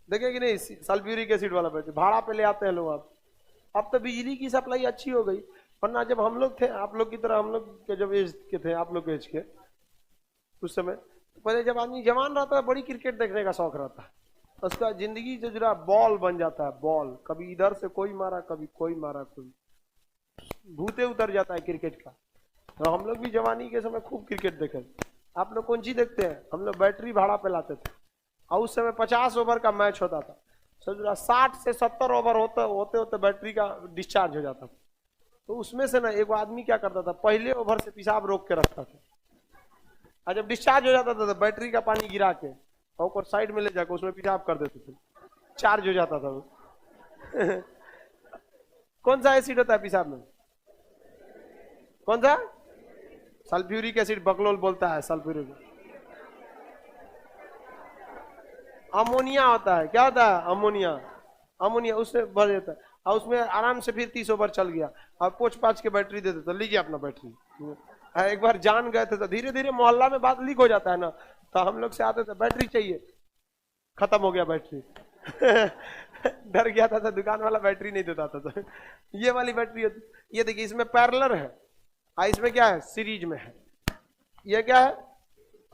देखे कि नहीं, सल्फ्यूरिक एसिड वाला बैटरी भाड़ा पे ले आते हैं लोग। अब तो बिजली की सप्लाई अच्छी हो गई, वरना जब हम लोग थे, आप लोग की तरह, हम लोग के जब एज के थे, आप लोग एज के उस समय, पहले जब आदमी जवान रहता है बड़ी क्रिकेट देखने का शौक रहता है, उसका जिंदगी जो जरा बॉल बन जाता है, बॉल कभी इधर से कोई मारा, कभी कोई मारा, कोई भूते उतर जाता है क्रिकेट का। तो हम लोग भी जवानी के समय खूब क्रिकेट देखे। आप लोग कौन चीज देखते हैं? हम लोग बैटरी भाड़ा पे लाते थे, और उस समय 50 ओवर का मैच होता था, सोच रहा 60 से 70 ओवर होते होते बैटरी का डिस्चार्ज हो जाता था। तो उसमें से ना एक आदमी क्या करता था, पहले ओवर से पेशाब रोक के रखता था, और जब डिस्चार्ज हो जाता था तो बैटरी का पानी गिरा के और साइड में ले जाकर उसमें पेशाब कर देते थे, चार्ज हो जाता था वो। कौन सा एसिड होता है पेशाब में? कौन सा? सल्फ्यूरिक एसिड, बकलोल बोलता है सल्फ्यूरिक। अमोनिया होता है, क्या होता है? अमोनिया। अमोनिया उसमें भर देता है, और उसमें आराम से फिर 30 ओवर चल गया, और पोच पाच के बैटरी दे देता, लीजिए अपना बैटरी। एक बार जान गए थे तो धीरे धीरे मोहल्ला में बात लीक हो जाता है ना, तो हम लोग से आते थे बैटरी चाहिए, खत्म हो गया बैटरी। डर गया था तो दुकान वाला बैटरी नहीं देता था। तो ये वाली बैटरी होती, ये देखिए इसमें पैरेलल है, इसमें क्या है? सीरीज में है। ये क्या है?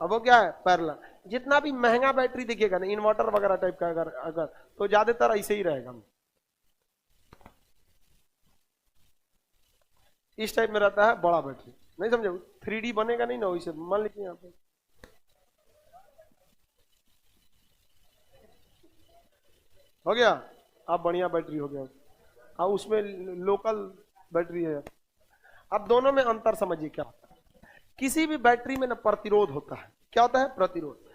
अब वो क्या है? पैरेलल। जितना भी महंगा बैटरी देखिएगा ना, इन्वर्टर वगैरह टाइप का, अगर तो ज्यादातर ऐसे ही रहेगा, इस टाइप में रहता है बड़ा बैटरी। नहीं समझे? 3D बनेगा नहीं ना वैसे, मान लीजिए यहाँ पे हो गया, अब बढ़िया बैटरी हो गया, और उसमें लोकल बैटरी है। अब दोनों में अंतर समझिए क्या होता है। किसी भी बैटरी में ना प्रतिरोध होता है। क्या होता है? प्रतिरोध।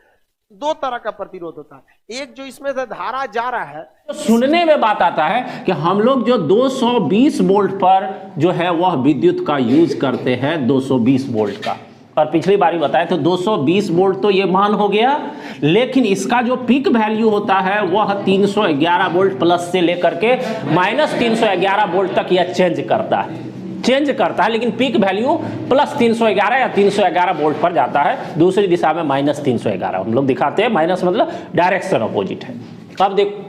दो तरह का प्रतिरोध होता है, एक जो इसमें से धारा जा रहा है, तो सुनने में बात आता है कि हम लोग जो 220 वोल्ट पर जो है वह विद्युत का यूज करते हैं, 220 वोल्ट का। और पिछली बारी बताया तो 220 वोल्ट तो ये मान हो गया, लेकिन इसका जो पीक वैल्यू होता है वह 311 वोल्ट प्लस से लेकर के -311 वोल्ट तक यह चेंज करता है, लेकिन पीक वैल्यू प्लस 311 या 311 वोल्ट पर जाता है। दूसरी दिशा में -311 हम लोग दिखाते हैं, माइनस मतलब डायरेक्शन अपोजिट है। अब देखो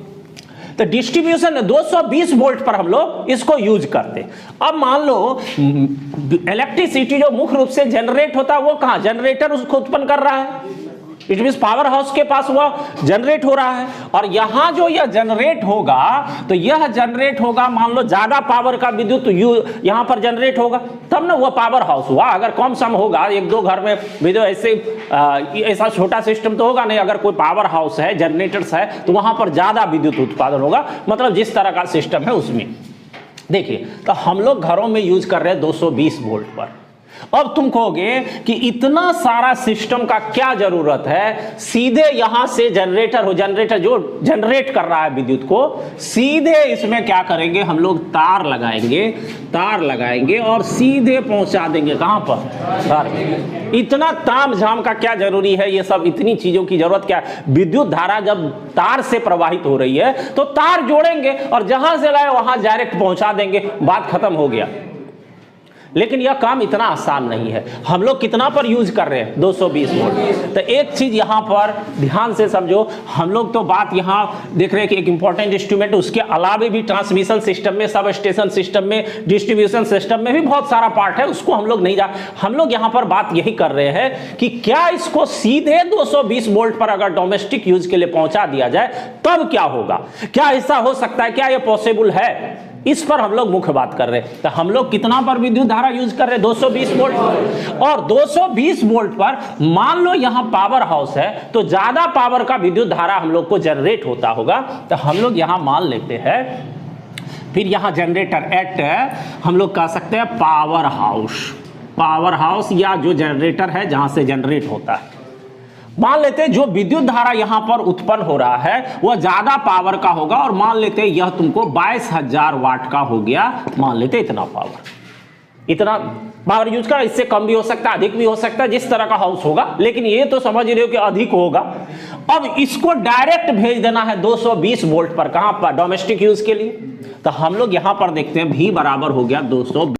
तो डिस्ट्रीब्यूशन 220 वोल्ट पर हम लोग इसको यूज करते। अब मान लो इलेक्ट्रिसिटी जो मुख्य रूप से जनरेट होता है वो कहां? जनरेटर उसको उत्पन्न कर रहा है, इट मींस पावर हाउस के पास वह जनरेट हो रहा है। और यहां जो यह जनरेट होगा, तो यह जनरेट होगा, मान लो ज्यादा पावर का विद्युत यहां पर जनरेट होगा, तब ना वह पावर हाउस हुआ। अगर कम सम होगा, एक दो घर में विद्युत ऐसा छोटा सिस्टम तो होगा नहीं, अगर कोई पावर हाउस है, जनरेटर्स है, तो वहां पर ज्यादा विद्युत उत्पादन होगा, मतलब जिस तरह का सिस्टम है उसमें। देखिए तो हम लोग घरों में यूज कर रहे हैं 220 वोल्ट पर। अब तुम कहोगे कि इतना सारा सिस्टम का क्या जरूरत है, सीधे यहां से जनरेटर जो जनरेट कर रहा है विद्युत को, सीधे इसमें क्या करेंगे हम लोग? तार लगाएंगे और सीधे पहुंचा देंगे कहां पर? तार में। इतना ताम झाम का क्या जरूरी है? ये सब इतनी चीजों की जरूरत क्या है? विद्युत धारा जब तार से प्रवाहित हो रही है तो तार जोड़ेंगे और जहां से लाए वहां डायरेक्ट पहुंचा देंगे, बात खत्म हो गया। लेकिन यह काम इतना आसान नहीं है। हम लोग कितना पर यूज कर रहे हैं? 220 वोल्ट। तो एक चीज यहां पर ध्यान से समझो, हम लोग तो बात यहां देख रहे हैं कि एक इंपॉर्टेंट इंस्ट्रूमेंट, उसके अलावे भी ट्रांसमिशन सिस्टम में, सब स्टेशन सिस्टम में, डिस्ट्रीब्यूशन सिस्टम में भी बहुत सारा पार्ट है, उसको हम लोग नहीं हम लोग यहां पर बात यही कर रहे हैं कि क्या इसको सीधे 220 वोल्ट पर अगर डोमेस्टिक यूज के लिए पहुंचा दिया जाए तब क्या होगा? क्या ऐसा हो सकता है? क्या यह पॉसिबल है? इस पर हम लोग मुख्य बात कर रहे हैं। तो हम लोग कितना पर विद्युत धारा यूज कर रहे हैं? 220 वोल्ट। और 220 वोल्ट पर मान लो यहां पावर हाउस है, तो ज्यादा पावर का विद्युत धारा हम लोग को जनरेट होता होगा। तो हम लोग यहां मान लेते हैं, फिर यहां जनरेटर एट हम लोग कह सकते हैं पावर हाउस या जो जनरेटर है जहां से जनरेट होता है। मान लेते हैं जो विद्युत धारा यहां पर उत्पन्न हो रहा है वह ज्यादा पावर का होगा, और मान लेते हैं यह तुमको 22,000 वाट का हो गया। मान लेते इतना पावर यूज कर, इससे कम भी हो सकता है, अधिक भी हो सकता है, जिस तरह का हाउस होगा, लेकिन ये तो समझ रहे हो कि अधिक होगा। अब इसको डायरेक्ट भेज देना है 220 वोल्ट पर, कहां पर? डोमेस्टिक यूज के लिए। तो हम लोग यहां पर देखते हैं V बराबर हो गया 220